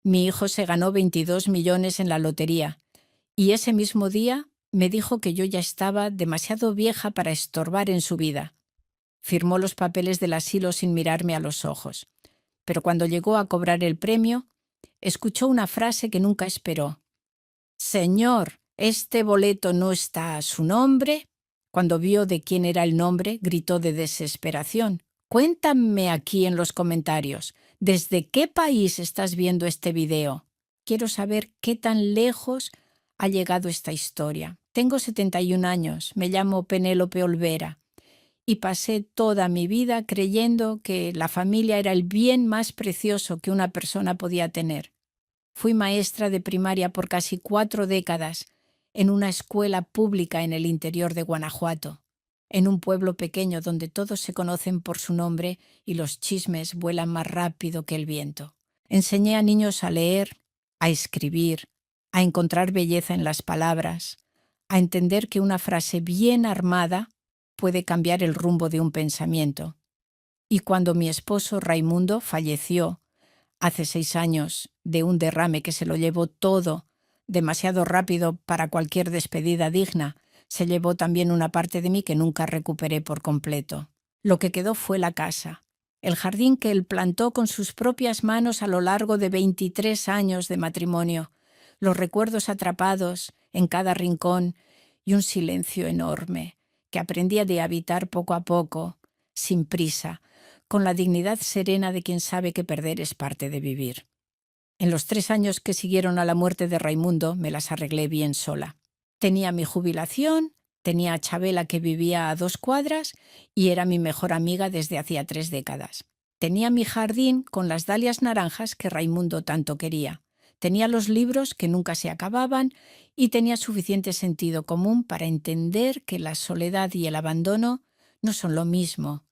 Mi hijo se ganó 22 millones en la lotería y ese mismo día me dijo que yo ya estaba demasiado vieja para estorbar en su vida. Firmó los papeles del asilo sin mirarme a los ojos. Pero cuando llegó a cobrar el premio, escuchó una frase que nunca esperó. «Señor, ¿este boleto no está a su nombre?» Cuando vio de quién era el nombre, gritó de desesperación. «Cuéntame aquí en los comentarios, ¿desde qué país estás viendo este video? Quiero saber qué tan lejos ha llegado esta historia. Tengo 71 años, me llamo Penélope Olvera y pasé toda mi vida creyendo que la familia era el bien más precioso que una persona podía tener. Fui maestra de primaria por casi 4 décadas en una escuela pública en el interior de Guanajuato, en un pueblo pequeño donde todos se conocen por su nombre y los chismes vuelan más rápido que el viento. Enseñé a niños a leer, a escribir, a encontrar belleza en las palabras, a entender que una frase bien armada puede cambiar el rumbo de un pensamiento. Y cuando mi esposo Raimundo falleció hace 6 años de un derrame que se lo llevó todo, demasiado rápido para cualquier despedida digna, se llevó también una parte de mí que nunca recuperé por completo. Lo que quedó fue la casa, el jardín que él plantó con sus propias manos a lo largo de 23 años de matrimonio, los recuerdos atrapados en cada rincón y un silencio enorme que aprendí de habitar poco a poco, sin prisa, con la dignidad serena de quien sabe que perder es parte de vivir. En los 3 años que siguieron a la muerte de Raimundo me las arreglé bien sola. Tenía mi jubilación, tenía a Chabela que vivía a 2 cuadras y era mi mejor amiga desde hacía 3 décadas. Tenía mi jardín con las dalias naranjas que Raimundo tanto quería. Tenía los libros que nunca se acababan y tenía suficiente sentido común para entender que la soledad y el abandono no son lo mismo.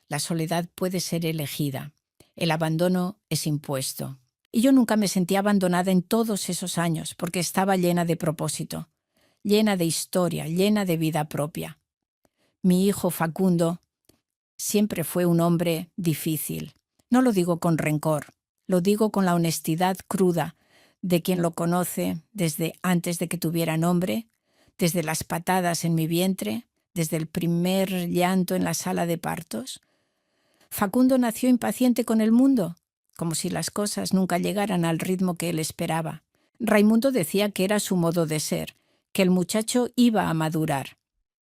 La soledad puede ser elegida, el abandono es impuesto. Y yo nunca me sentí abandonada en todos esos años porque estaba llena de propósito, llena de historia, llena de vida propia. Mi hijo Facundo siempre fue un hombre difícil. No lo digo con rencor, lo digo con la honestidad cruda de quien lo conoce desde antes de que tuviera nombre, desde las patadas en mi vientre, desde el primer llanto en la sala de partos. Facundo nació impaciente con el mundo, como si las cosas nunca llegaran al ritmo que él esperaba. Raimundo decía que era su modo de ser, que el muchacho iba a madurar.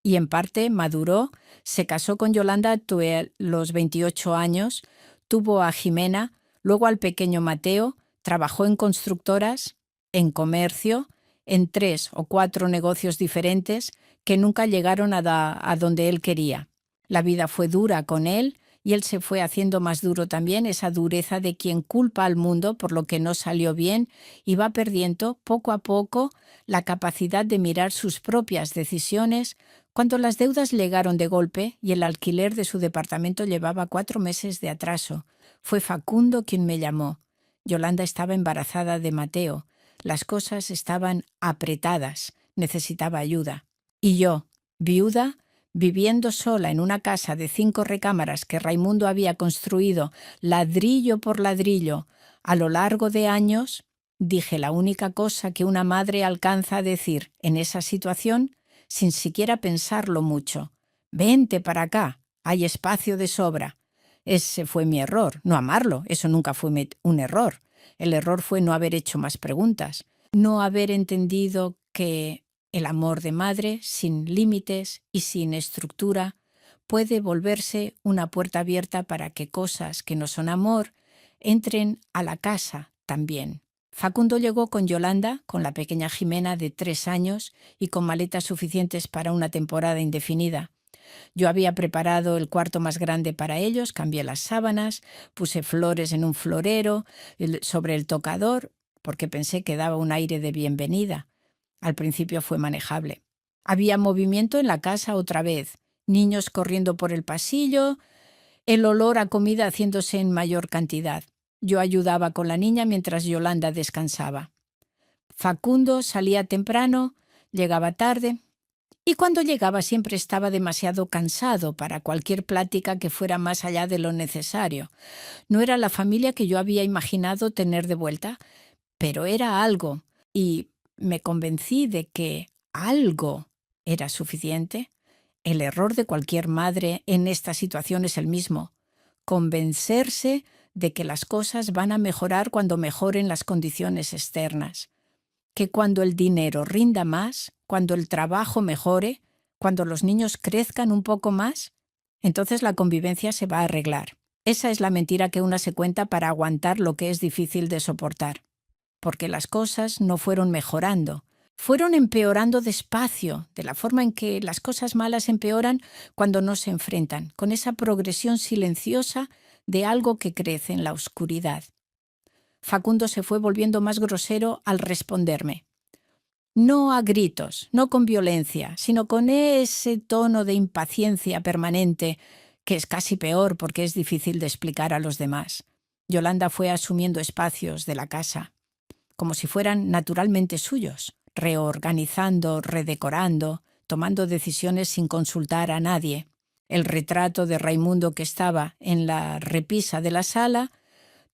Y en parte maduró, se casó con Yolanda a los 28 años, tuvo a Jimena, luego al pequeño Mateo, trabajó en constructoras, en comercio, en 3 o 4 negocios diferentes que nunca llegaron a donde él quería. La vida fue dura con él, y él se fue haciendo más duro también, esa dureza de quien culpa al mundo por lo que no salió bien y va perdiendo poco a poco la capacidad de mirar sus propias decisiones. Cuando las deudas llegaron de golpe y el alquiler de su departamento llevaba 4 meses de atraso, fue Facundo quien me llamó. Yolanda estaba embarazada de Mateo, las cosas estaban apretadas, necesitaba ayuda. Y yo, viuda, viviendo sola en una casa de 5 recámaras que Raimundo había construido ladrillo por ladrillo a lo largo de años, dije la única cosa que una madre alcanza a decir en esa situación, sin siquiera pensarlo mucho: «Vente para acá, hay espacio de sobra». Ese fue mi error, no amarlo, eso nunca fue un error. El error fue no haber hecho más preguntas, no haber entendido que el amor de madre, sin límites y sin estructura, puede volverse una puerta abierta para que cosas que no son amor entren a la casa también. Facundo llegó con Yolanda, con la pequeña Jimena de 3 años y con maletas suficientes para una temporada indefinida. Yo había preparado el cuarto más grande para ellos, cambié las sábanas, puse flores en un florero sobre el tocador, porque pensé que daba un aire de bienvenida. Al principio fue manejable. Había movimiento en la casa otra vez, niños corriendo por el pasillo, el olor a comida haciéndose en mayor cantidad. Yo ayudaba con la niña mientras Yolanda descansaba. Facundo salía temprano, llegaba tarde, y cuando llegaba siempre estaba demasiado cansado para cualquier plática que fuera más allá de lo necesario. No era la familia que yo había imaginado tener de vuelta, pero era algo, y me convencí de que algo era suficiente. El error de cualquier madre en esta situación es el mismo: convencerse de que las cosas van a mejorar cuando mejoren las condiciones externas, que cuando el dinero rinda más, cuando el trabajo mejore, cuando los niños crezcan un poco más, entonces la convivencia se va a arreglar. Esa es la mentira que una se cuenta para aguantar lo que es difícil de soportar. Porque las cosas no fueron mejorando, fueron empeorando despacio, de la forma en que las cosas malas empeoran cuando no se enfrentan, con esa progresión silenciosa de algo que crece en la oscuridad. Facundo se fue volviendo más grosero al responderme. No a gritos, no con violencia, sino con ese tono de impaciencia permanente, que es casi peor porque es difícil de explicar a los demás. Yolanda fue asumiendo espacios de la casa, como si fueran naturalmente suyos, reorganizando, redecorando, tomando decisiones sin consultar a nadie. El retrato de Raimundo que estaba en la repisa de la sala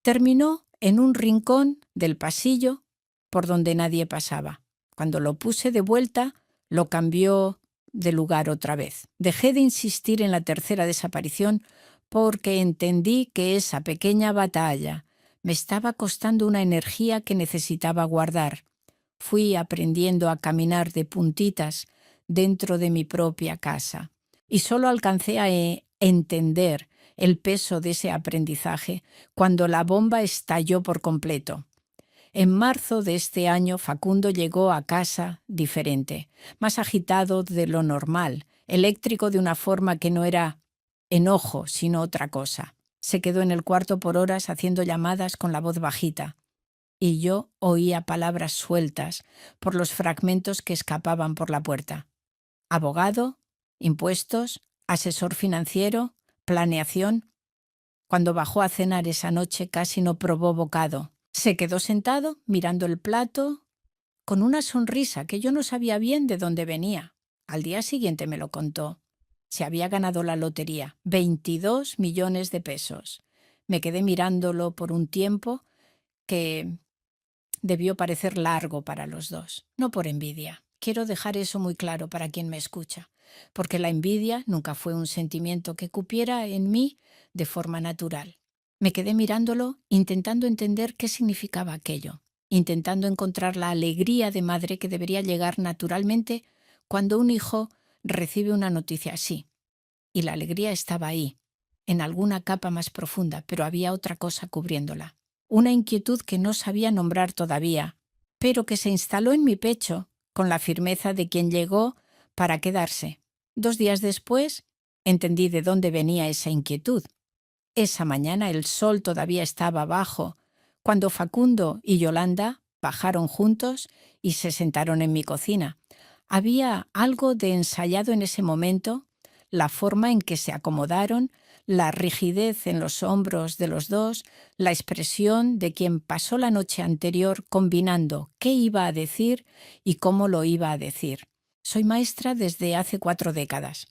terminó en un rincón del pasillo por donde nadie pasaba. Cuando lo puse de vuelta, lo cambió de lugar otra vez. Dejé de insistir en la tercera desaparición porque entendí que esa pequeña batalla me estaba costando una energía que necesitaba guardar. Fui aprendiendo a caminar de puntitas dentro de mi propia casa y solo alcancé a entender el peso de ese aprendizaje cuando la bomba estalló por completo. En marzo de este año, Facundo llegó a casa diferente, más agitado de lo normal, eléctrico de una forma que no era enojo, sino otra cosa. Se quedó en el cuarto por horas haciendo llamadas con la voz bajita, y yo oía palabras sueltas por los fragmentos que escapaban por la puerta. Abogado, impuestos, asesor financiero, planeación. Cuando bajó a cenar esa noche casi no probó bocado. Se quedó sentado mirando el plato con una sonrisa que yo no sabía bien de dónde venía. Al día siguiente me lo contó. Se había ganado la lotería, 22 millones de pesos. Me quedé mirándolo por un tiempo que debió parecer largo para los dos. No por envidia. Quiero dejar eso muy claro para quien me escucha, porque la envidia nunca fue un sentimiento que cupiera en mí de forma natural. Me quedé mirándolo, intentando entender qué significaba aquello, intentando encontrar la alegría de madre que debería llegar naturalmente cuando un hijo recibe una noticia así. Y la alegría estaba ahí, en alguna capa más profunda, pero había otra cosa cubriéndola. Una inquietud que no sabía nombrar todavía, pero que se instaló en mi pecho con la firmeza de quien llegó para quedarse. 2 días después, entendí de dónde venía esa inquietud. Esa mañana el sol todavía estaba bajo, cuando Facundo y Yolanda bajaron juntos y se sentaron en mi cocina. Había algo de ensayado en ese momento, la forma en que se acomodaron, la rigidez en los hombros de los dos, la expresión de quien pasó la noche anterior combinando qué iba a decir y cómo lo iba a decir. Soy maestra desde hace 4 décadas.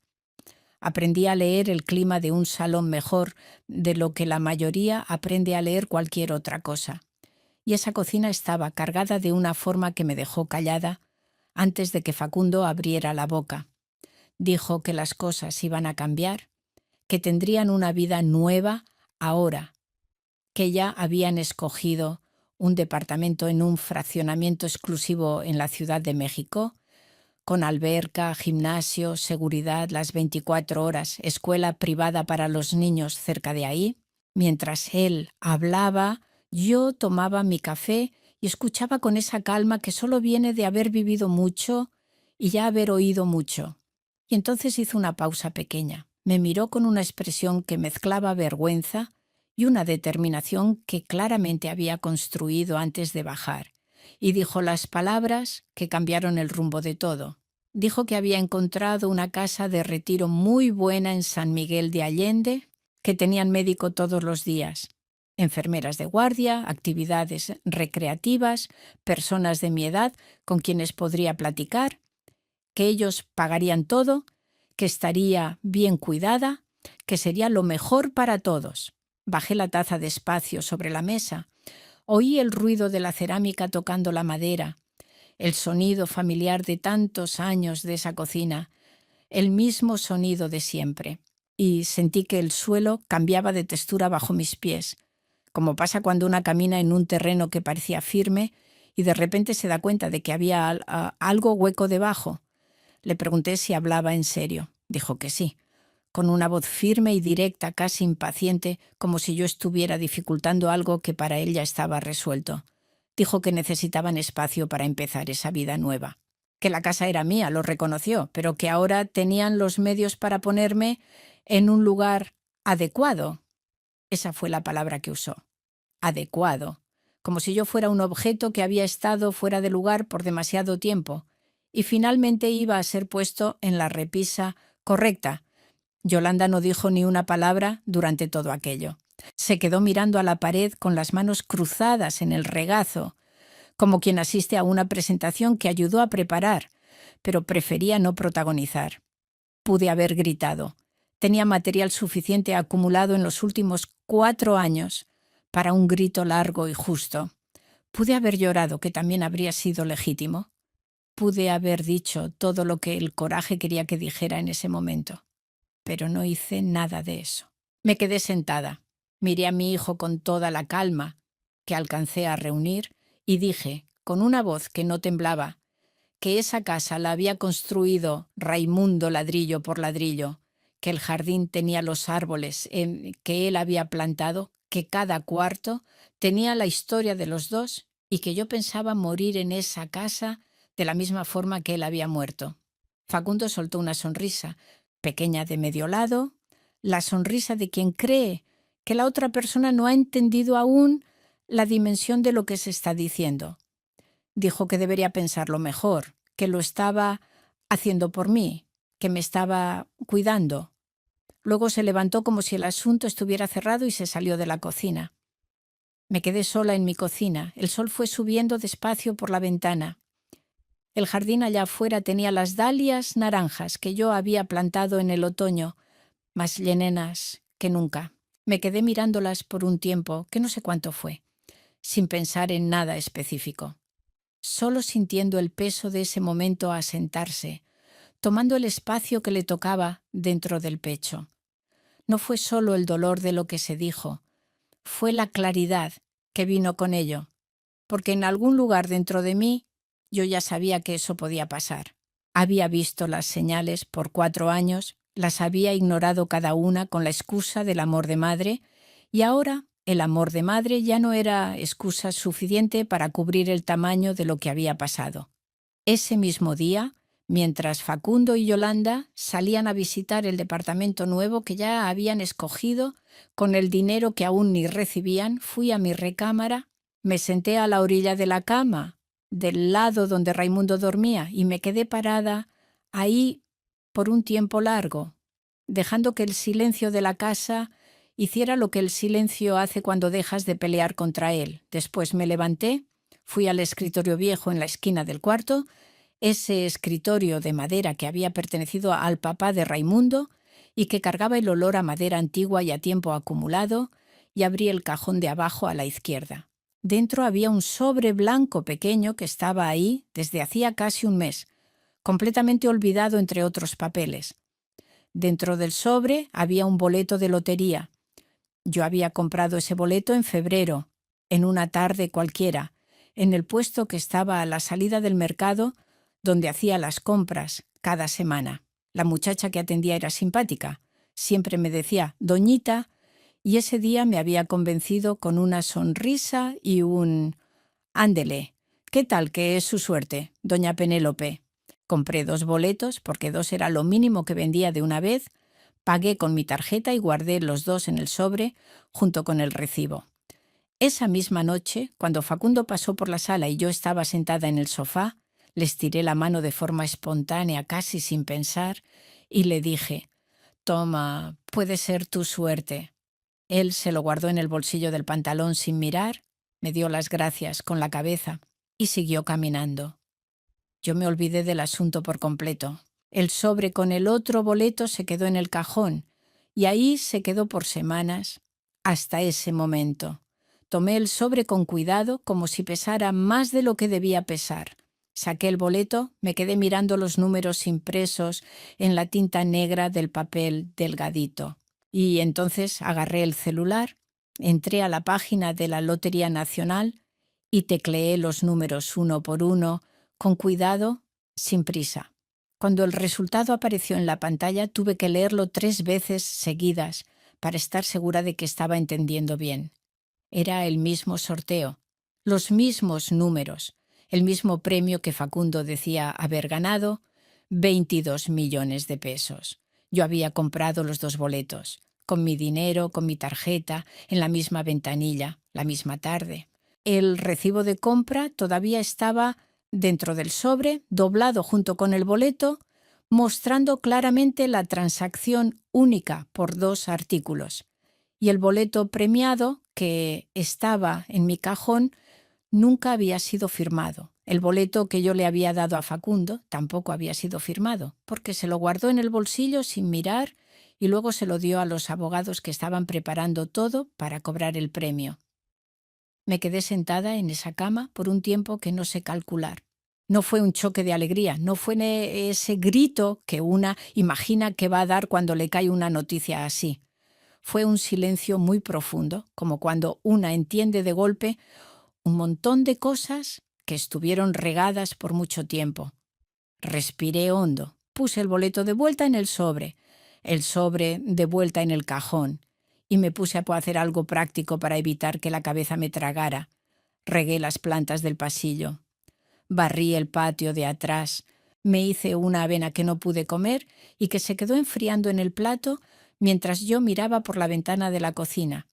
Aprendí a leer el clima de un salón mejor de lo que la mayoría aprende a leer cualquier otra cosa. Y esa cocina estaba cargada de una forma que me dejó callada antes de que Facundo abriera la boca. Dijo que las cosas iban a cambiar, que tendrían una vida nueva ahora, que ya habían escogido un departamento en un fraccionamiento exclusivo en la Ciudad de México, con alberca, gimnasio, seguridad las 24 horas, escuela privada para los niños cerca de ahí. Mientras él hablaba, yo tomaba mi café y escuchaba con esa calma que solo viene de haber vivido mucho y ya haber oído mucho. Y entonces hizo una pausa pequeña. Me miró con una expresión que mezclaba vergüenza y una determinación que claramente había construido antes de bajar, y dijo las palabras que cambiaron el rumbo de todo. Dijo que había encontrado una casa de retiro muy buena en San Miguel de Allende, que tenían médico todos los días, enfermeras de guardia, actividades recreativas, personas de mi edad con quienes podría platicar, que ellos pagarían todo, que estaría bien cuidada, que sería lo mejor para todos. Bajé la taza despacio sobre la mesa. Oí el ruido de la cerámica tocando la madera, el sonido familiar de tantos años de esa cocina, el mismo sonido de siempre, y sentí que el suelo cambiaba de textura bajo mis pies, como pasa cuando una camina en un terreno que parecía firme y de repente se da cuenta de que había algo hueco debajo. Le pregunté si hablaba en serio. Dijo que sí, con una voz firme y directa, casi impaciente, como si yo estuviera dificultando algo que para él ya estaba resuelto. Dijo que necesitaban espacio para empezar esa vida nueva. Que la casa era mía, lo reconoció, pero que ahora tenían los medios para ponerme en un lugar adecuado. Esa fue la palabra que usó. Adecuado. Como si yo fuera un objeto que había estado fuera de lugar por demasiado tiempo y finalmente iba a ser puesto en la repisa correcta. Yolanda no dijo ni una palabra durante todo aquello. Se quedó mirando a la pared con las manos cruzadas en el regazo, como quien asiste a una presentación que ayudó a preparar, pero prefería no protagonizar. Pude haber gritado. Tenía material suficiente acumulado en los últimos 4 años para un grito largo y justo. Pude haber llorado, que también habría sido legítimo. Pude haber dicho todo lo que el coraje quería que dijera en ese momento. Pero no hice nada de eso. Me quedé sentada. Miré a mi hijo con toda la calma que alcancé a reunir y dije, con una voz que no temblaba, que esa casa la había construido Raimundo ladrillo por ladrillo, que el jardín tenía los árboles que él había plantado, que cada cuarto tenía la historia de los dos y que yo pensaba morir en esa casa de la misma forma que él había muerto. Facundo soltó una sonrisa, pequeña de medio lado, la sonrisa de quien cree que la otra persona no ha entendido aún la dimensión de lo que se está diciendo. Dijo que debería pensarlo mejor, que lo estaba haciendo por mí, que me estaba cuidando. Luego se levantó como si el asunto estuviera cerrado y se salió de la cocina. Me quedé sola en mi cocina. El sol fue subiendo despacio por la ventana. El jardín allá afuera tenía las dalias naranjas que yo había plantado en el otoño, más llenas que nunca. Me quedé mirándolas por un tiempo, que no sé cuánto fue, sin pensar en nada específico, solo sintiendo el peso de ese momento asentarse, tomando el espacio que le tocaba dentro del pecho. No fue solo el dolor de lo que se dijo, fue la claridad que vino con ello, porque en algún lugar dentro de mí yo ya sabía que eso podía pasar. Había visto las señales por 4 años, las había ignorado cada una con la excusa del amor de madre, y ahora el amor de madre ya no era excusa suficiente para cubrir el tamaño de lo que había pasado. Ese mismo día, mientras Facundo y Yolanda salían a visitar el departamento nuevo que ya habían escogido, con el dinero que aún ni recibían, fui a mi recámara, me senté a la orilla de la cama, del lado donde Raimundo dormía, y me quedé parada ahí por un tiempo largo, dejando que el silencio de la casa hiciera lo que el silencio hace cuando dejas de pelear contra él. Después me levanté, fui al escritorio viejo en la esquina del cuarto, ese escritorio de madera que había pertenecido al papá de Raimundo y que cargaba el olor a madera antigua y a tiempo acumulado, y abrí el cajón de abajo a la izquierda. Dentro había un sobre blanco pequeño que estaba ahí desde hacía casi un mes, completamente olvidado entre otros papeles. Dentro del sobre había un boleto de lotería. Yo había comprado ese boleto en febrero, en una tarde cualquiera, en el puesto que estaba a la salida del mercado donde hacía las compras cada semana. La muchacha que atendía era simpática. Siempre me decía «Doñita», y ese día me había convencido con una sonrisa y un «Ándele, ¿qué tal que es su suerte, doña Penélope?». Compré 2 boletos, porque 2 era lo mínimo que vendía de una vez, pagué con mi tarjeta y guardé los 2 en el sobre junto con el recibo. Esa misma noche, cuando Facundo pasó por la sala y yo estaba sentada en el sofá, le estiré la mano de forma espontánea, casi sin pensar, y le dije «Toma, puede ser tu suerte». Él se lo guardó en el bolsillo del pantalón sin mirar, me dio las gracias con la cabeza y siguió caminando. Yo me olvidé del asunto por completo. El sobre con el otro boleto se quedó en el cajón y ahí se quedó por semanas, hasta ese momento. Tomé el sobre con cuidado, como si pesara más de lo que debía pesar. Saqué el boleto, me quedé mirando los números impresos en la tinta negra del papel delgadito. Y entonces agarré el celular, entré a la página de la Lotería Nacional y tecleé los números uno por uno, con cuidado, sin prisa. Cuando el resultado apareció en la pantalla, tuve que leerlo 3 veces seguidas para estar segura de que estaba entendiendo bien. Era el mismo sorteo, los mismos números, el mismo premio que Facundo decía haber ganado, 22 millones de pesos. Yo había comprado los 2 boletos, con mi dinero, con mi tarjeta, en la misma ventanilla, la misma tarde. El recibo de compra todavía estaba dentro del sobre, doblado junto con el boleto, mostrando claramente la transacción única por 2 artículos. Y el boleto premiado, que estaba en mi cajón, nunca había sido firmado. El boleto que yo le había dado a Facundo tampoco había sido firmado, porque se lo guardó en el bolsillo sin mirar y luego se lo dio a los abogados que estaban preparando todo para cobrar el premio. Me quedé sentada en esa cama por un tiempo que no sé calcular. No fue un choque de alegría, no fue ese grito que una imagina que va a dar cuando le cae una noticia así. Fue un silencio muy profundo, como cuando una entiende de golpe un montón de cosas que estuvieron regadas por mucho tiempo. Respiré hondo, puse el boleto de vuelta en el sobre de vuelta en el cajón, y me puse a hacer algo práctico para evitar que la cabeza me tragara. Regué las plantas del pasillo, barrí el patio de atrás, me hice una avena que no pude comer y que se quedó enfriando en el plato mientras yo miraba por la ventana de la cocina.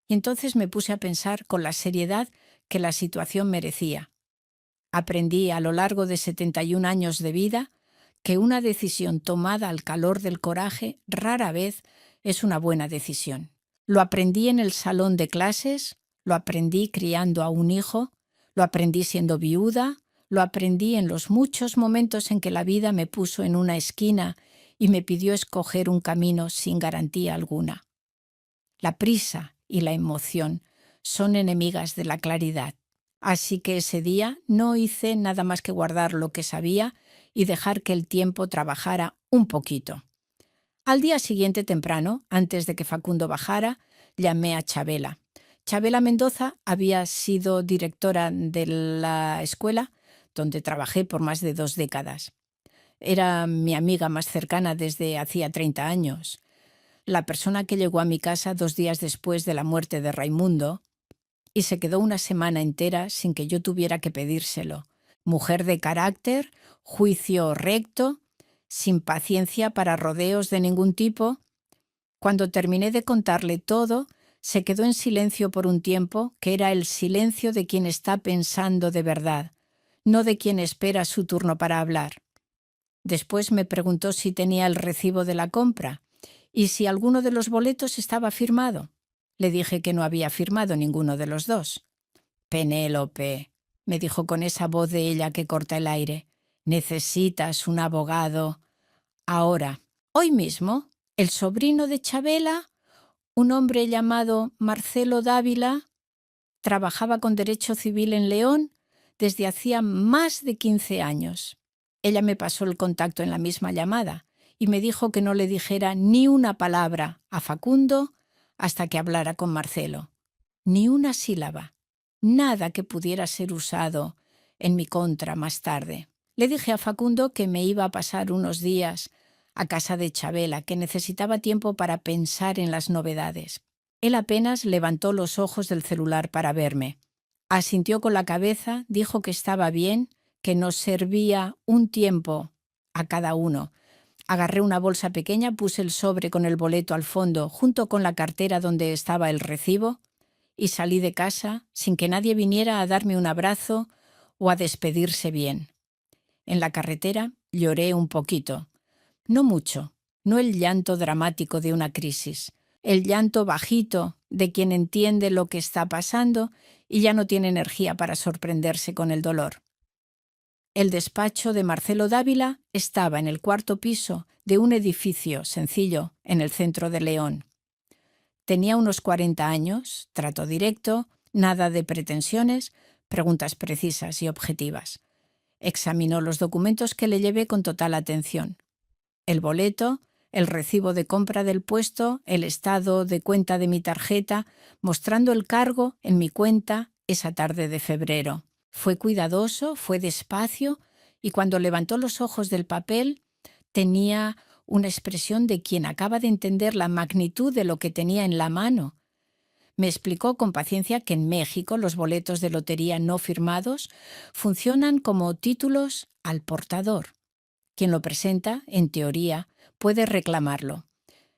Y entonces me puse a pensar con la seriedad que la situación merecía. Aprendí a lo largo de 71 años de vida que una decisión tomada al calor del coraje rara vez es una buena decisión. Lo aprendí en el salón de clases, lo aprendí criando a un hijo, lo aprendí siendo viuda, lo aprendí en los muchos momentos en que la vida me puso en una esquina y me pidió escoger un camino sin garantía alguna. La prisa y la emoción son enemigas de la claridad. Así que ese día no hice nada más que guardar lo que sabía y dejar que el tiempo trabajara un poquito. Al día siguiente temprano, antes de que Facundo bajara, llamé a Chabela. Chabela Mendoza había sido directora de la escuela donde trabajé por más de 2 décadas. Era mi amiga más cercana desde hacía 30 años. La persona que llegó a mi casa 2 días después de la muerte de Raimundo y se quedó una semana entera sin que yo tuviera que pedírselo. Mujer de carácter, juicio recto, sin paciencia para rodeos de ningún tipo. Cuando terminé de contarle todo, se quedó en silencio por un tiempo, que era el silencio de quien está pensando de verdad, no de quien espera su turno para hablar. Después me preguntó si tenía el recibo de la compra y si alguno de los boletos estaba firmado. Le dije que no había firmado ninguno de los 2. «Penélope», me dijo con esa voz de ella que corta el aire, «necesitas un abogado. Ahora, hoy mismo, el sobrino de Chabela, un hombre llamado Marcelo Dávila, trabajaba con Derecho Civil en León desde hacía más de 15 años. Ella me pasó el contacto en la misma llamada y me dijo que no le dijera ni una palabra a Facundo hasta que hablara con Marcelo. Ni una sílaba, nada que pudiera ser usado en mi contra más tarde. Le dije a Facundo que me iba a pasar unos días a casa de Chabela, que necesitaba tiempo para pensar en las novedades. Él apenas levantó los ojos del celular para verme. Asintió con la cabeza, dijo que estaba bien, que nos servía un tiempo a cada uno. Agarré una bolsa pequeña, puse el sobre con el boleto al fondo, junto con la cartera donde estaba el recibo, y salí de casa sin que nadie viniera a darme un abrazo o a despedirse bien. En la carretera lloré un poquito. No mucho, no el llanto dramático de una crisis, el llanto bajito de quien entiende lo que está pasando y ya no tiene energía para sorprenderse con el dolor. El despacho de Marcelo Dávila estaba en el 4º piso de un edificio sencillo en el centro de León. Tenía unos 40 años, trato directo, Nada de pretensiones, preguntas precisas y objetivas. Examinó los documentos que le llevé con total atención. El boleto, el recibo de compra del puesto, el estado de cuenta de mi tarjeta, mostrando el cargo en mi cuenta esa tarde de febrero. Fue cuidadoso, fue despacio, y cuando levantó los ojos del papel, tenía una expresión de quien acaba de entender la magnitud de lo que tenía en la mano. Me explicó con paciencia que en México los boletos de lotería no firmados funcionan como títulos al portador. Quien lo presenta, en teoría, puede reclamarlo.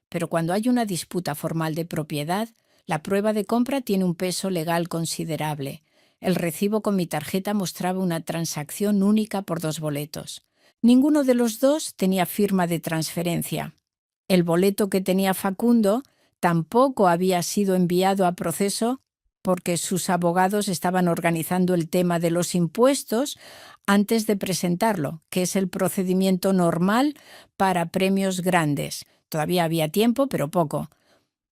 Pero cuando hay una disputa formal de propiedad, la prueba de compra tiene un peso legal considerable. El recibo con mi tarjeta mostraba una transacción única por 2 boletos. Ninguno de los dos tenía firma de transferencia. El boleto que tenía Facundo tampoco había sido enviado a proceso porque sus abogados estaban organizando el tema de los impuestos antes de presentarlo, que es el procedimiento normal para premios grandes. Todavía había tiempo, pero poco.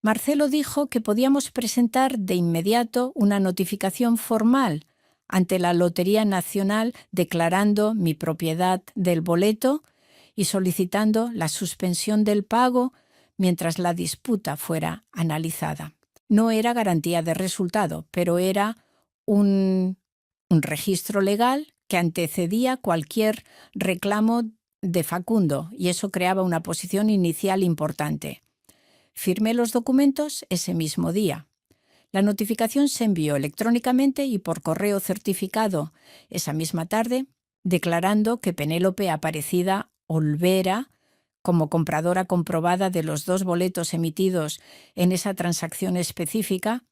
Marcelo dijo que podíamos presentar de inmediato una notificación formal ante la Lotería Nacional declarando mi propiedad del boleto y solicitando la suspensión del pago mientras la disputa fuera analizada. No era garantía de resultado, pero era un registro legal que antecedía cualquier reclamo de Facundo, y eso creaba una posición inicial importante. Firmé los documentos ese mismo día. La notificación se envió electrónicamente y por correo certificado esa misma tarde, declarando que Penélope Aparecida Olvera, como compradora comprobada de los 2 boletos emitidos en esa transacción específica,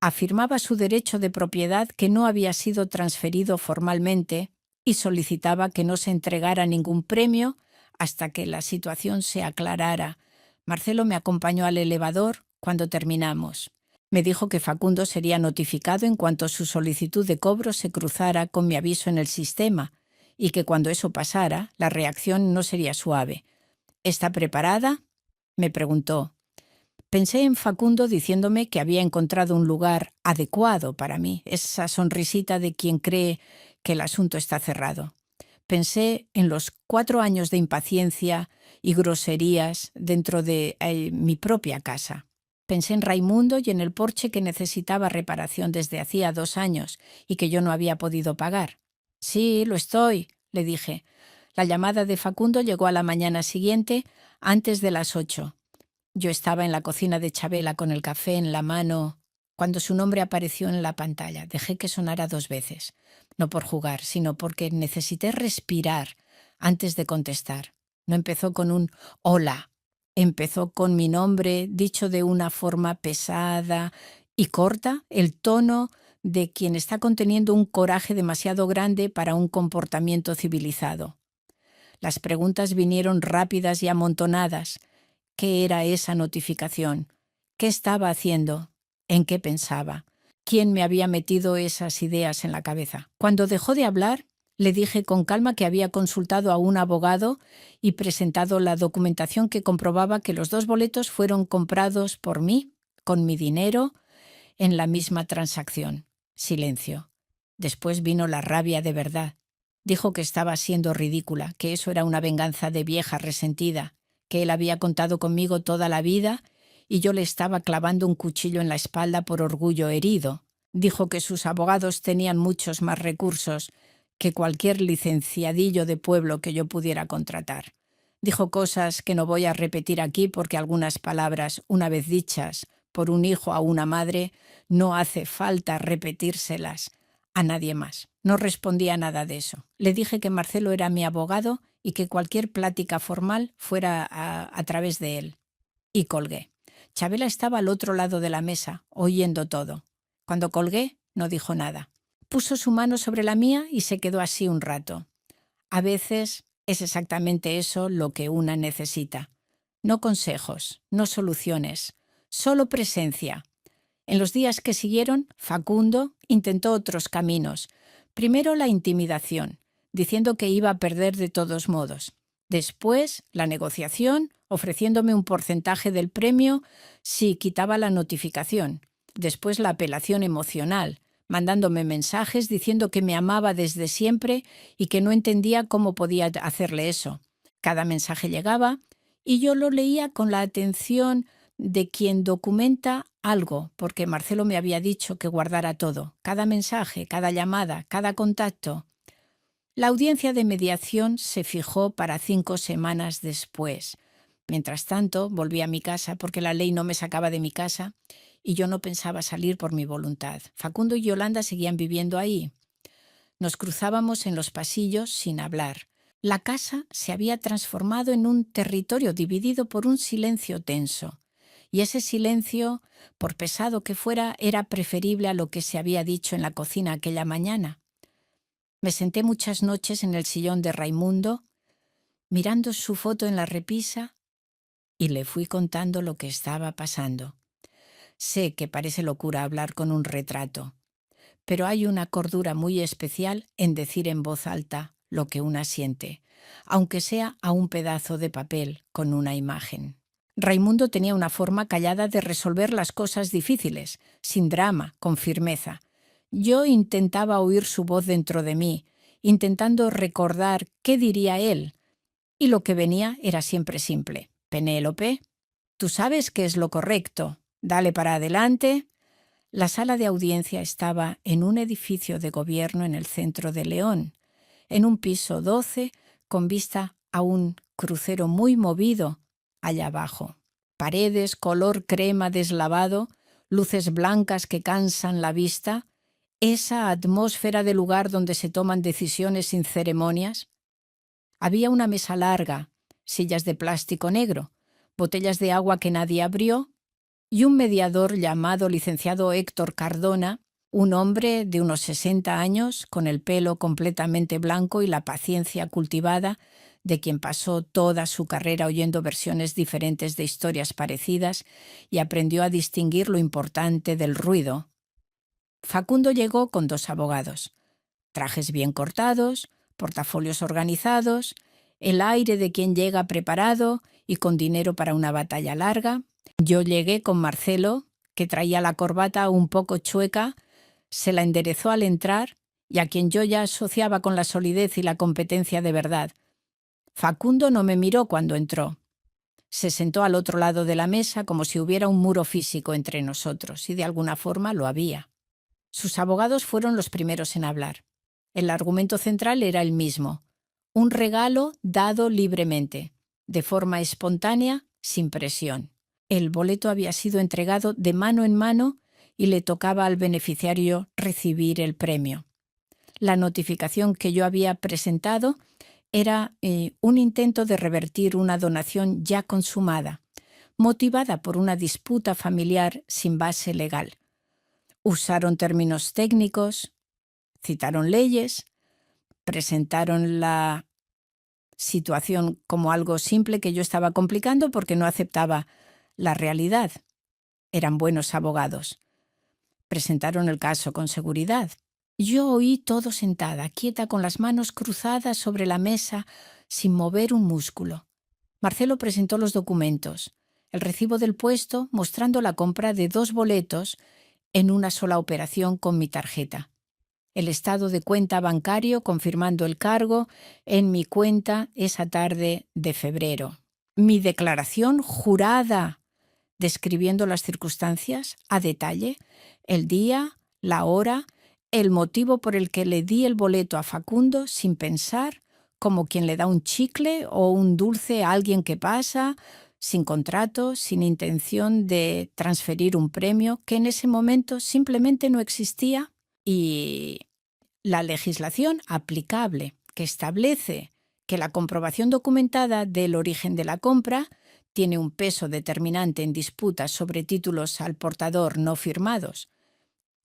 afirmaba su derecho de propiedad que no había sido transferido formalmente y solicitaba que no se entregara ningún premio hasta que la situación se aclarara. Marcelo me acompañó al elevador cuando terminamos. Me dijo que Facundo sería notificado en cuanto su solicitud de cobro se cruzara con mi aviso en el sistema y que cuando eso pasara, la reacción no sería suave. ¿Está preparada?, me preguntó. Pensé en Facundo diciéndome que había encontrado un lugar adecuado para mí, esa sonrisita de quien cree que el asunto está cerrado. Pensé en los 4 años de impaciencia y groserías dentro de mi propia casa. Pensé en Raimundo y en el porche que necesitaba reparación desde hacía 2 años y que yo no había podido pagar. «Sí, lo estoy», le dije. La llamada de Facundo llegó a la mañana siguiente, antes de las 8. Yo estaba en la cocina de Chabela con el café en la mano cuando su nombre apareció en la pantalla. Dejé que sonara 2 veces, no por jugar, sino porque necesité respirar antes de contestar. No empezó con un «hola», empezó con mi nombre dicho de una forma pesada y corta, el tono de quien está conteniendo un coraje demasiado grande para un comportamiento civilizado. Las preguntas vinieron rápidas y amontonadas. ¿Qué era esa notificación? ¿Qué estaba haciendo? ¿En qué pensaba? ¿Quién me había metido esas ideas en la cabeza? Cuando dejó de hablar, le dije con calma que había consultado a un abogado y presentado la documentación que comprobaba que los 2 boletos fueron comprados por mí, con mi dinero, en la misma transacción. Silencio. Después vino la rabia de verdad. Dijo que estaba siendo ridícula, que eso era una venganza de vieja resentida, que él había contado conmigo toda la vida y yo le estaba clavando un cuchillo en la espalda por orgullo herido. Dijo que sus abogados tenían muchos más recursos que cualquier licenciadillo de pueblo que yo pudiera contratar. Dijo cosas que no voy a repetir aquí porque algunas palabras, una vez dichas por un hijo a una madre, no hace falta repetírselas a nadie más. No respondí a nada de eso. Le dije que Marcelo era mi abogado y que cualquier plática formal fuera a través de él. Y colgué. Chabela estaba al otro lado de la mesa, oyendo todo. Cuando colgué, no dijo nada. Puso su mano sobre la mía y se quedó así un rato. A veces es exactamente eso lo que una necesita. No consejos, no soluciones, solo presencia. En los días que siguieron, Facundo intentó otros caminos. Primero la intimidación, diciendo que iba a perder de todos modos. Después la negociación, ofreciéndome un porcentaje del premio si quitaba la notificación. Después la apelación emocional, mandándome mensajes diciendo que me amaba desde siempre y que no entendía cómo podía hacerle eso. Cada mensaje llegaba y yo lo leía con la atención de quien documenta algo, porque Marcelo me había dicho que guardara todo, cada mensaje, cada llamada, cada contacto. La audiencia de mediación se fijó para 5 semanas después. Mientras tanto, volví a mi casa porque la ley no me sacaba de mi casa y yo no pensaba salir por mi voluntad. Facundo y Yolanda seguían viviendo ahí. Nos cruzábamos en los pasillos sin hablar. La casa se había transformado en un territorio dividido por un silencio tenso. Y ese silencio, por pesado que fuera, era preferible a lo que se había dicho en la cocina aquella mañana. Me senté muchas noches en el sillón de Raimundo, mirando su foto en la repisa, y le fui contando lo que estaba pasando. Sé que parece locura hablar con un retrato, pero hay una cordura muy especial en decir en voz alta lo que una siente, aunque sea a un pedazo de papel con una imagen. Raimundo tenía una forma callada de resolver las cosas difíciles, sin drama, con firmeza. Yo intentaba oír su voz dentro de mí, intentando recordar qué diría él, y lo que venía era siempre simple. Penélope, tú sabes qué es lo correcto. Dale para adelante. La sala de audiencia estaba en un edificio de gobierno en el centro de León, en un piso 12, con vista a un crucero muy movido allá abajo. Paredes color crema deslavado, luces blancas que cansan la vista, esa atmósfera de lugar donde se toman decisiones sin ceremonias. Había una mesa larga, sillas de plástico negro, botellas de agua que nadie abrió y un mediador llamado licenciado Héctor Cardona, un hombre de unos 60 años, con el pelo completamente blanco y la paciencia cultivada de quien pasó toda su carrera oyendo versiones diferentes de historias parecidas y aprendió a distinguir lo importante del ruido. Facundo llegó con 2 abogados, trajes bien cortados, portafolios organizados, el aire de quien llega preparado y con dinero para una batalla larga. Yo llegué con Marcelo, que traía la corbata un poco chueca, se la enderezó al entrar y a quien yo ya asociaba con la solidez y la competencia de verdad. Facundo no me miró cuando entró. Se sentó al otro lado de la mesa como si hubiera un muro físico entre nosotros, y de alguna forma lo había. Sus abogados fueron los primeros en hablar. El argumento central era el mismo: un regalo dado libremente, de forma espontánea, sin presión. El boleto había sido entregado de mano en mano y le tocaba al beneficiario recibir el premio. La notificación que yo había presentado era un intento de revertir una donación ya consumada, motivada por una disputa familiar sin base legal. Usaron términos técnicos, citaron leyes, presentaron la situación como algo simple que yo estaba complicando porque no aceptaba la realidad. Eran buenos abogados. Presentaron el caso con seguridad. Yo oí todo sentada, quieta, con las manos cruzadas sobre la mesa, sin mover un músculo. Marcelo presentó los documentos, el recibo del puesto mostrando la compra de 2 boletos en una sola operación con mi tarjeta. El estado de cuenta bancario confirmando el cargo en mi cuenta esa tarde de febrero. Mi declaración jurada, describiendo las circunstancias a detalle, el día, la hora, el motivo por el que le di el boleto a Facundo sin pensar, como quien le da un chicle o un dulce a alguien que pasa, sin contrato, sin intención de transferir un premio que en ese momento simplemente no existía. Y la legislación aplicable, que establece que la comprobación documentada del origen de la compra tiene un peso determinante en disputas sobre títulos al portador no firmados.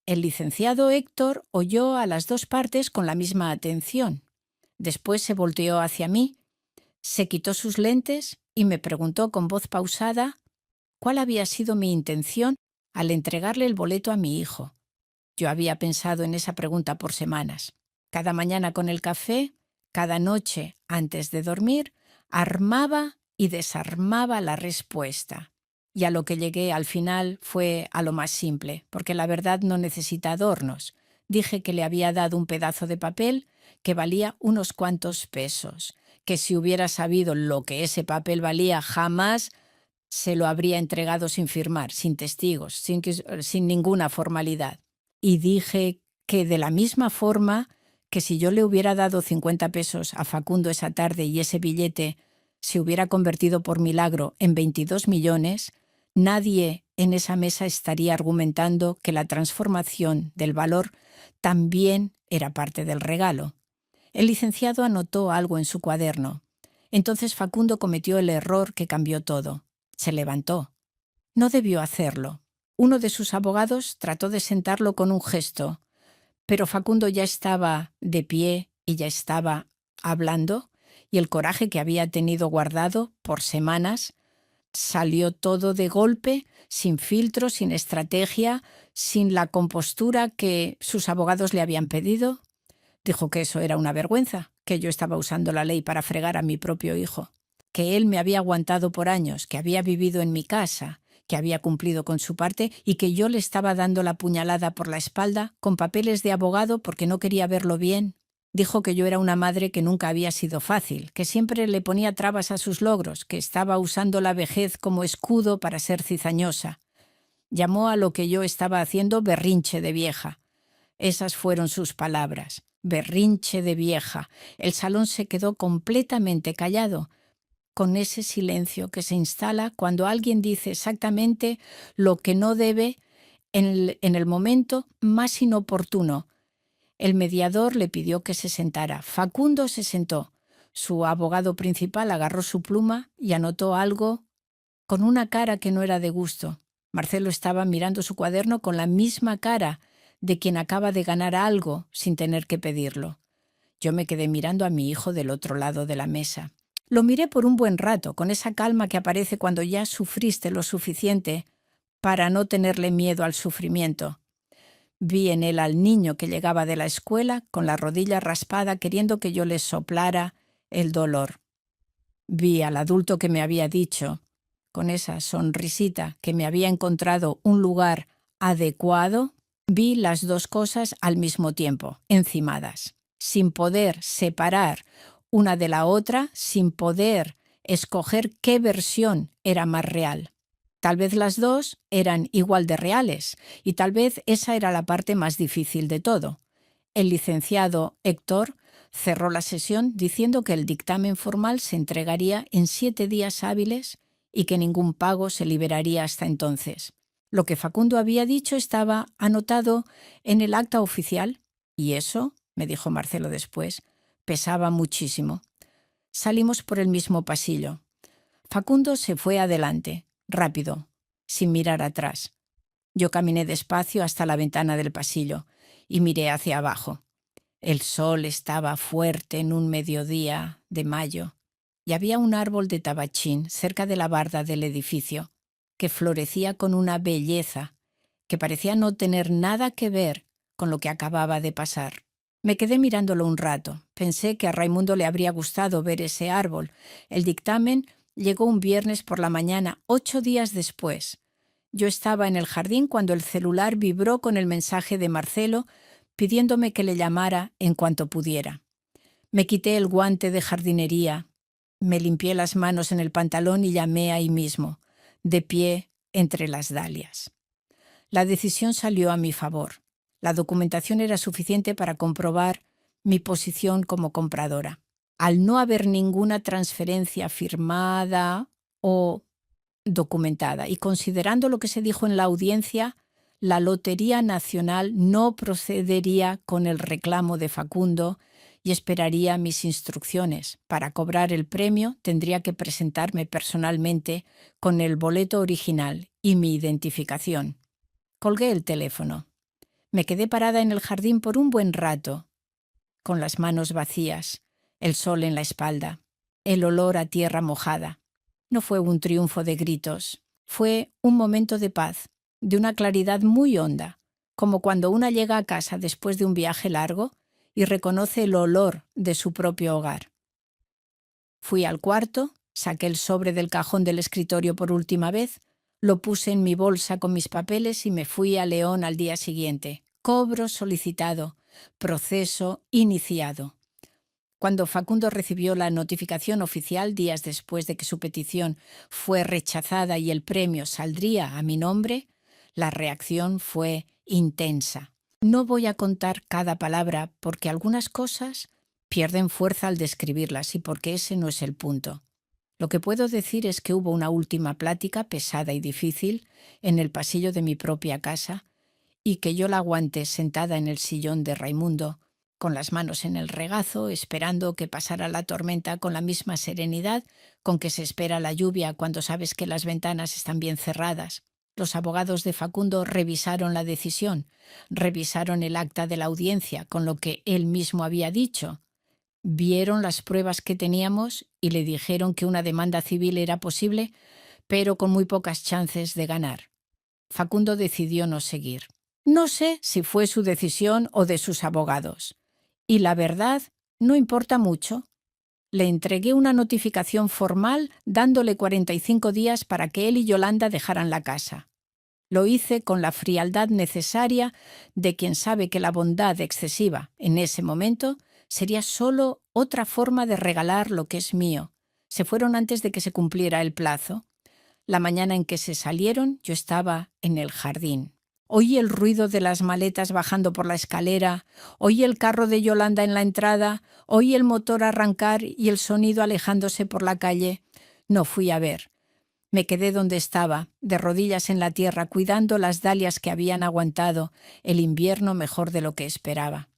El licenciado Héctor oyó a las 2 partes con la misma atención. Después se volteó hacia mí, se quitó sus lentes y me preguntó con voz pausada cuál había sido mi intención al entregarle el boleto a mi hijo. Yo había pensado en esa pregunta por semanas. Cada mañana con el café, cada noche antes de dormir, armaba y desarmaba la respuesta. y a lo que llegué al final fue a lo más simple, porque la verdad no necesita adornos. Dije que le había dado un pedazo de papel que valía unos cuantos pesos, que si hubiera sabido lo que ese papel valía jamás se lo habría entregado sin firmar, sin testigos, sin ninguna formalidad. Y dije que de la misma forma que si yo le hubiera dado 50 pesos a Facundo esa tarde y ese billete se hubiera convertido por milagro en 22 millones, nadie en esa mesa estaría argumentando que la transformación del valor también era parte del regalo. El licenciado anotó algo en su cuaderno. Entonces Facundo cometió el error que cambió todo. Se levantó. No debió hacerlo. Uno de sus abogados trató de sentarlo con un gesto, pero Facundo ya estaba de pie y ya estaba hablando, y el coraje que había tenido guardado por semanas salió todo de golpe, sin filtro, sin estrategia, sin la compostura que sus abogados le habían pedido. Dijo que eso era una vergüenza, que yo estaba usando la ley para fregar a mi propio hijo, que él me había aguantado por años, que había vivido en mi casa, que había cumplido con su parte y que yo le estaba dando la puñalada por la espalda con papeles de abogado porque no quería verlo bien. Dijo que yo era una madre que nunca había sido fácil, que siempre le ponía trabas a sus logros, que estaba usando la vejez como escudo para ser cizañosa. Llamó a lo que yo estaba haciendo berrinche de vieja. Esas fueron sus palabras. Berrinche de vieja. El salón se quedó completamente callado, con ese silencio que se instala cuando alguien dice exactamente lo que no debe en el momento más inoportuno. El mediador le pidió que se sentara. Facundo se sentó. Su abogado principal agarró su pluma y anotó algo con una cara que no era de gusto. Marcelo estaba mirando su cuaderno con la misma cara de quien acaba de ganar algo sin tener que pedirlo. Yo me quedé mirando a mi hijo del otro lado de la mesa. Lo miré por un buen rato, con esa calma que aparece cuando ya sufriste lo suficiente para no tenerle miedo al sufrimiento. Vi en él al niño que llegaba de la escuela con la rodilla raspada queriendo que yo le soplara el dolor. Vi al adulto que me había dicho, con esa sonrisita, que me había encontrado un lugar adecuado. Vi las dos cosas al mismo tiempo, encimadas, sin poder separar una de la otra, sin poder escoger qué versión era más real. Tal vez las dos eran igual de reales, y tal vez esa era la parte más difícil de todo. El licenciado Héctor cerró la sesión diciendo que el dictamen formal se entregaría en 7 días hábiles y que ningún pago se liberaría hasta entonces. Lo que Facundo había dicho estaba anotado en el acta oficial, y eso, me dijo Marcelo después, pesaba muchísimo. Salimos por el mismo pasillo. Facundo se fue adelante, rápido, sin mirar atrás. Yo caminé despacio hasta la ventana del pasillo y miré hacia abajo. El sol estaba fuerte en un mediodía de mayo y había un árbol de tabachín cerca de la barda del edificio que florecía con una belleza que parecía no tener nada que ver con lo que acababa de pasar. Me quedé mirándolo un rato. Pensé que a Raimundo le habría gustado ver ese árbol. El dictamen llegó un viernes por la mañana, 8 días después. Yo estaba en el jardín cuando el celular vibró con el mensaje de Marcelo pidiéndome que le llamara en cuanto pudiera. Me quité el guante de jardinería, me limpié las manos en el pantalón y llamé ahí mismo, de pie entre las dalias. La decisión salió a mi favor. La documentación era suficiente para comprobar mi posición como compradora. Al no haber ninguna transferencia firmada o documentada y considerando lo que se dijo en la audiencia, la Lotería Nacional no procedería con el reclamo de Facundo y esperaría mis instrucciones. Para cobrar el premio tendría que presentarme personalmente con el boleto original y mi identificación. Colgué el teléfono. Me quedé parada en el jardín por un buen rato, con las manos vacías, el sol en la espalda, el olor a tierra mojada. No fue un triunfo de gritos, fue un momento de paz, de una claridad muy honda, como cuando una llega a casa después de un viaje largo y reconoce el olor de su propio hogar. Fui al cuarto, saqué el sobre del cajón del escritorio por última vez, Lo puse en mi bolsa con mis papeles y me fui a León al día siguiente. Cobro solicitado, proceso iniciado. Cuando Facundo recibió la notificación oficial días después de que su petición fue rechazada y el premio saldría a mi nombre, la reacción fue intensa. No voy a contar cada palabra porque algunas cosas pierden fuerza al describirlas y porque ese no es el punto. Lo que puedo decir es que hubo una última plática pesada y difícil en el pasillo de mi propia casa y que yo la aguanté sentada en el sillón de Raimundo, con las manos en el regazo, esperando que pasara la tormenta con la misma serenidad con que se espera la lluvia cuando sabes que las ventanas están bien cerradas. Los abogados de Facundo revisaron la decisión, revisaron el acta de la audiencia con lo que él mismo había dicho, vieron las pruebas que teníamos y le dijeron que una demanda civil era posible, pero con muy pocas chances de ganar. Facundo decidió no seguir. No sé si fue su decisión o de sus abogados. Y la verdad, no importa mucho. Le entregué una notificación formal dándole 45 días para que él y Yolanda dejaran la casa. Lo hice con la frialdad necesaria de quien sabe que la bondad excesiva, en ese momento, sería solo otra forma de regalar lo que es mío. Se fueron antes de que se cumpliera el plazo. La mañana en que se salieron, yo estaba en el jardín. Oí el ruido de las maletas bajando por la escalera, oí el carro de Yolanda en la entrada, oí el motor arrancar y el sonido alejándose por la calle. No fui a ver. Me quedé donde estaba, de rodillas en la tierra, cuidando las dalias que habían aguantado el invierno mejor de lo que esperaba.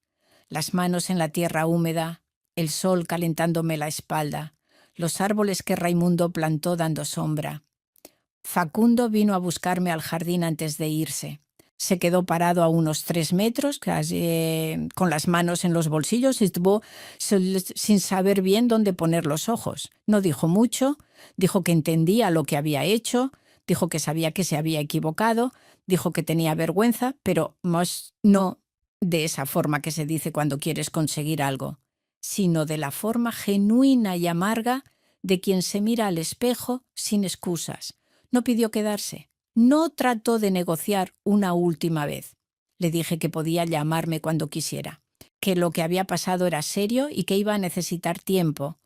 Las manos en la tierra húmeda, el sol calentándome la espalda, los árboles que Raimundo plantó dando sombra. Facundo vino a buscarme al jardín antes de irse. Se quedó parado a unos 3 metros, casi, con las manos en los bolsillos, y estuvo sin saber bien dónde poner los ojos. No dijo mucho, dijo que entendía lo que había hecho, dijo que sabía que se había equivocado, dijo que tenía vergüenza, pero no de esa forma que se dice cuando quieres conseguir algo, sino de la forma genuina y amarga de quien se mira al espejo sin excusas. No pidió quedarse. No trató de negociar una última vez. Le dije que podía llamarme cuando quisiera, que lo que había pasado era serio y que iba a necesitar tiempo,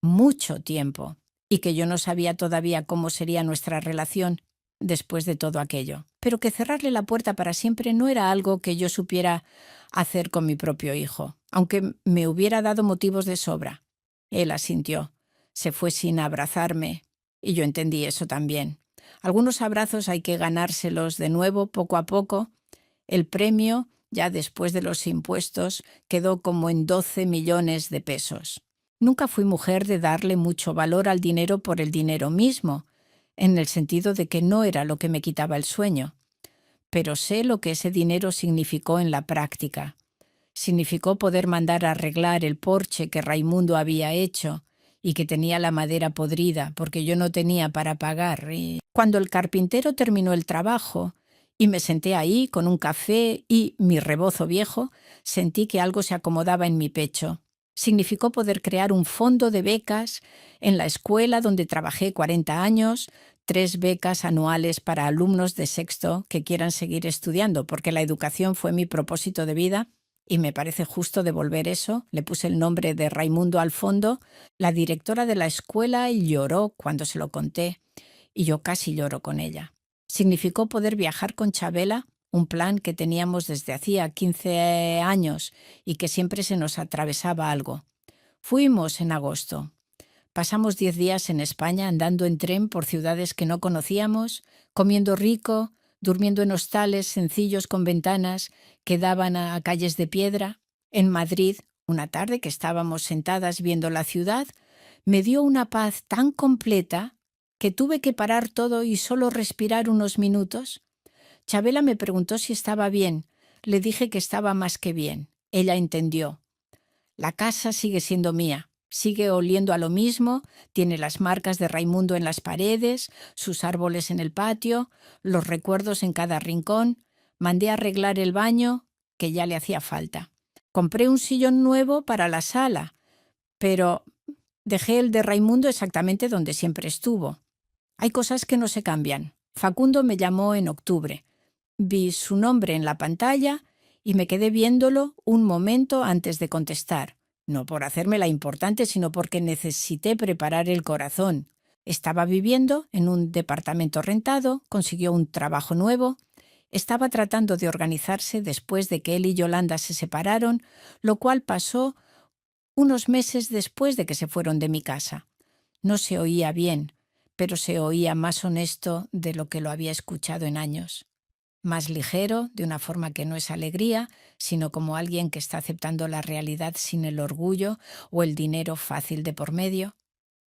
mucho tiempo, y que yo no sabía todavía cómo sería nuestra relación después de todo aquello, pero que cerrarle la puerta para siempre no era algo que yo supiera hacer con mi propio hijo, aunque me hubiera dado motivos de sobra. Él asintió. Se fue sin abrazarme, y yo entendí eso también. Algunos abrazos hay que ganárselos de nuevo, poco a poco. El premio, ya después de los impuestos, quedó como en 12 millones de pesos. Nunca fui mujer de darle mucho valor al dinero por el dinero mismo, en el sentido de que no era lo que me quitaba el sueño. Pero sé lo que ese dinero significó en la práctica. Significó poder mandar a arreglar el porche que Raimundo había hecho y que tenía la madera podrida porque yo no tenía para pagar. Y cuando el carpintero terminó el trabajo y me senté ahí con un café y mi rebozo viejo, sentí que algo se acomodaba en mi pecho. Significó poder crear un fondo de becas en la escuela donde trabajé 40 años, 3 becas anuales para alumnos de sexto que quieran seguir estudiando, porque la educación fue mi propósito de vida y me parece justo devolver eso. Le puse el nombre de Raimundo al fondo. La directora de la escuela lloró cuando se lo conté y yo casi lloro con ella. Significó poder viajar con Chabela, un plan que teníamos desde hacía 15 años y que siempre se nos atravesaba algo. Fuimos en agosto. Pasamos 10 días en España andando en tren por ciudades que no conocíamos, comiendo rico, durmiendo en hostales sencillos con ventanas que daban a calles de piedra. En Madrid, una tarde que estábamos sentadas viendo la ciudad, me dio una paz tan completa que tuve que parar todo y solo respirar unos minutos. Chabela me preguntó si estaba bien. Le dije que estaba más que bien. Ella entendió. La casa sigue siendo mía. Sigue oliendo a lo mismo, tiene las marcas de Raimundo en las paredes, sus árboles en el patio, los recuerdos en cada rincón. Mandé a arreglar el baño, que ya le hacía falta. Compré un sillón nuevo para la sala, pero dejé el de Raimundo exactamente donde siempre estuvo. Hay cosas que no se cambian. Facundo me llamó en octubre. Vi su nombre en la pantalla y me quedé viéndolo un momento antes de contestar. No por hacerme la importante, sino porque necesité preparar el corazón. Estaba viviendo en un departamento rentado, consiguió un trabajo nuevo. Estaba tratando de organizarse después de que él y Yolanda se separaron, lo cual pasó unos meses después de que se fueron de mi casa. No se oía bien, pero se oía más honesto de lo que lo había escuchado en años. Más ligero, de una forma que no es alegría, sino como alguien que está aceptando la realidad sin el orgullo o el dinero fácil de por medio.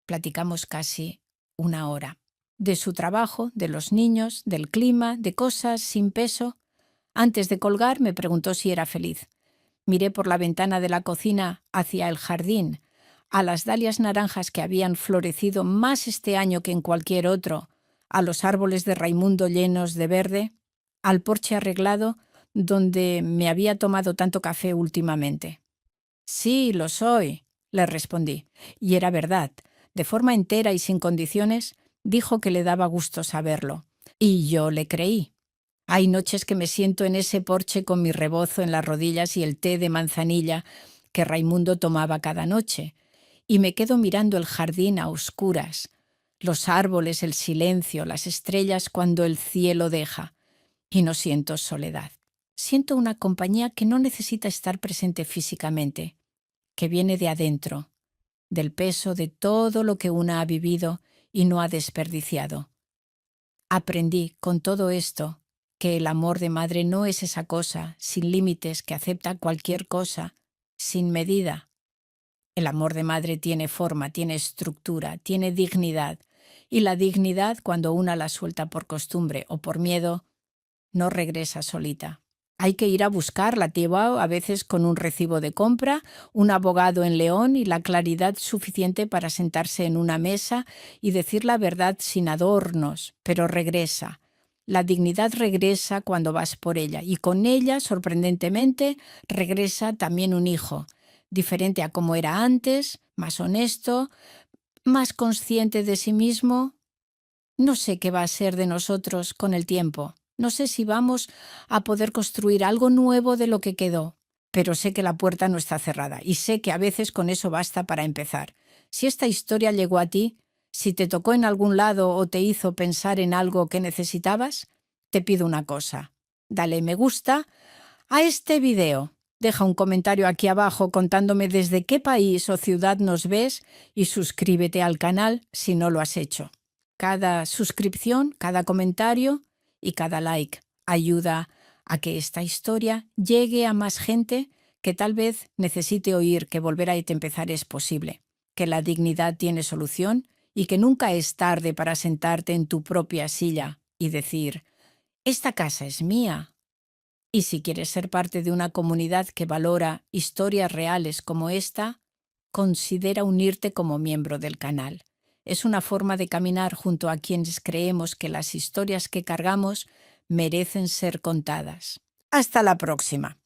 Platicamos casi una hora. De su trabajo, de los niños, del clima, de cosas sin peso. Antes de colgar me preguntó si era feliz. Miré por la ventana de la cocina hacia el jardín, a las dalias naranjas que habían florecido más este año que en cualquier otro, a los árboles de Raimundo llenos de verde, al porche arreglado donde me había tomado tanto café últimamente. «Sí, lo soy», le respondí, y era verdad. De forma entera y sin condiciones, dijo que le daba gusto saberlo. Y yo le creí. Hay noches que me siento en ese porche con mi rebozo en las rodillas y el té de manzanilla que Raimundo tomaba cada noche, y me quedo mirando el jardín a oscuras, los árboles, el silencio, las estrellas cuando el cielo deja, y no siento soledad. Siento una compañía que no necesita estar presente físicamente, que viene de adentro, del peso de todo lo que una ha vivido y no ha desperdiciado. Aprendí con todo esto que el amor de madre no es esa cosa sin límites que acepta cualquier cosa, sin medida. El amor de madre tiene forma, tiene estructura, tiene dignidad, y la dignidad, cuando una la suelta por costumbre o por miedo, no regresa solita. Hay que ir a buscarla, tío, a veces con un recibo de compra, un abogado en León y la claridad suficiente para sentarse en una mesa y decir la verdad sin adornos, pero regresa. La dignidad regresa cuando vas por ella, y con ella, sorprendentemente, regresa también un hijo, diferente a como era antes, más honesto, más consciente de sí mismo. No sé qué va a ser de nosotros con el tiempo. No sé si vamos a poder construir algo nuevo de lo que quedó, pero sé que la puerta no está cerrada y sé que a veces con eso basta para empezar. Si esta historia llegó a ti, si te tocó en algún lado o te hizo pensar en algo que necesitabas, te pido una cosa. Dale me gusta a este video. Deja un comentario aquí abajo contándome desde qué país o ciudad nos ves y suscríbete al canal si no lo has hecho. Cada suscripción, cada comentario y cada like ayuda a que esta historia llegue a más gente que tal vez necesite oír que volver a empezar es posible, que la dignidad tiene solución y que nunca es tarde para sentarte en tu propia silla y decir, esta casa es mía. Y si quieres ser parte de una comunidad que valora historias reales como esta, considera unirte como miembro del canal. Es una forma de caminar junto a quienes creemos que las historias que cargamos merecen ser contadas. Hasta la próxima.